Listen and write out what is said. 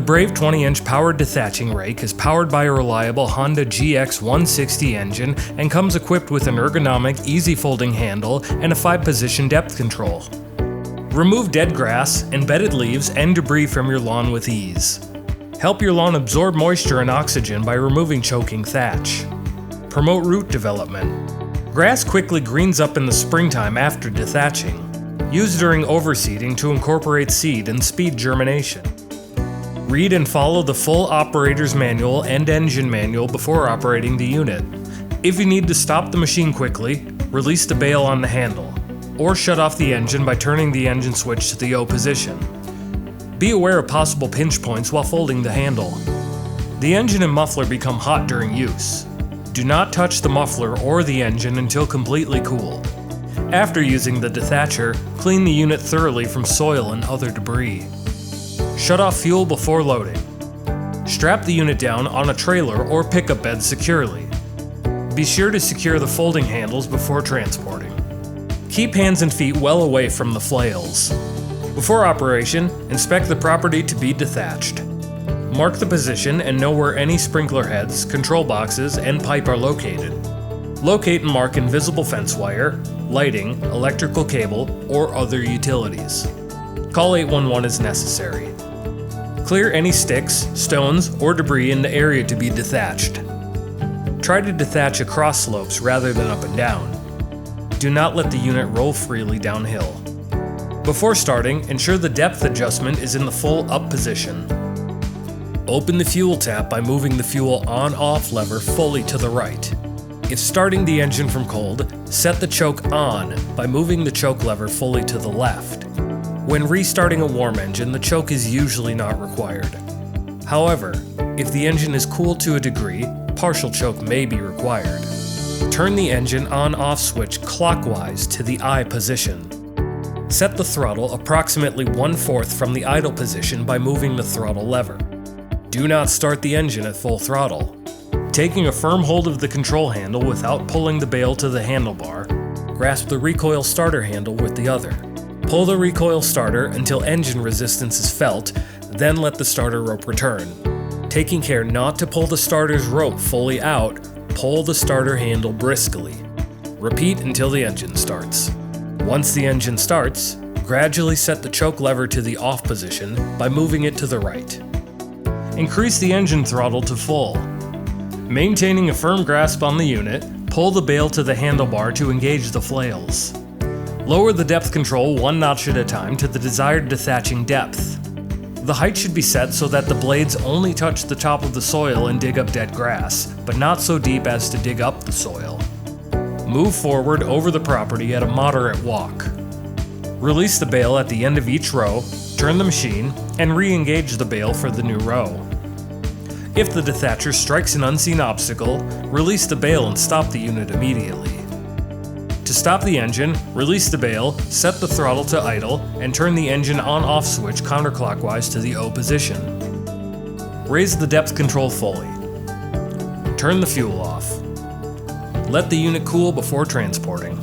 The brave 20-inch powered dethatching rake is powered by a reliable Honda GX160 engine and comes equipped with an ergonomic, easy-folding handle and a 5-position depth control. Remove dead grass, embedded leaves, and debris from your lawn with ease. Help your lawn absorb moisture and oxygen by removing choking thatch. Promote root development. Grass quickly greens up in the springtime after dethatching. Use during overseeding to incorporate seed and speed germination. Read and follow the full operator's manual and engine manual before operating the unit. If you need to stop the machine quickly, release the bail on the handle, or shut off the engine by turning the engine switch to the O position. Be aware of possible pinch points while folding the handle. The engine and muffler become hot during use. Do not touch the muffler or the engine until completely cool. After using the Dethatcher, clean the unit thoroughly from soil and other debris. Shut off fuel before loading. Strap the unit down on a trailer or pickup bed securely. Be sure to secure the folding handles before transporting. Keep hands and feet well away from the flails. Before operation, inspect the property to be dethatched. Mark the position and know where any sprinkler heads, control boxes, and pipe are located. Locate and mark invisible fence wire, lighting, electrical cable, or other utilities. Call 811 as necessary. Clear any sticks, stones, or debris in the area to be dethatched. Try to dethatch across slopes rather than up and down. Do not let the unit roll freely downhill. Before starting, ensure the depth adjustment is in the full up position. Open the fuel tap by moving the fuel on-off lever fully to the right. If starting the engine from cold, set the choke on by moving the choke lever fully to the left. When restarting a warm engine, the choke is usually not required. However, if the engine is cool to a degree, partial choke may be required. Turn the engine on-off switch clockwise to the I position. Set the throttle approximately 1/4 from the idle position by moving the throttle lever. Do not start the engine at full throttle. Taking a firm hold of the control handle without pulling the bail to the handlebar, grasp the recoil starter handle with the other. Pull the recoil starter until engine resistance is felt, then let the starter rope return. Taking care not to pull the starter's rope fully out, pull the starter handle briskly. Repeat until the engine starts. Once the engine starts, gradually set the choke lever to the off position by moving it to the right. Increase the engine throttle to full. Maintaining a firm grasp on the unit, pull the bail to the handlebar to engage the flails. Lower the depth control 1 notch at a time to the desired dethatching depth. The height should be set so that the blades only touch the top of the soil and dig up dead grass, but not so deep as to dig up the soil. Move forward over the property at a moderate walk. Release the bail at the end of each row, turn the machine, and re-engage the bail for the new row. If the Dethatcher strikes an unseen obstacle, release the bail and stop the unit immediately. To stop the engine, release the bail, set the throttle to idle, and turn the engine on-off switch counterclockwise to the O position. Raise the depth control fully. Turn the fuel off. Let the unit cool before transporting.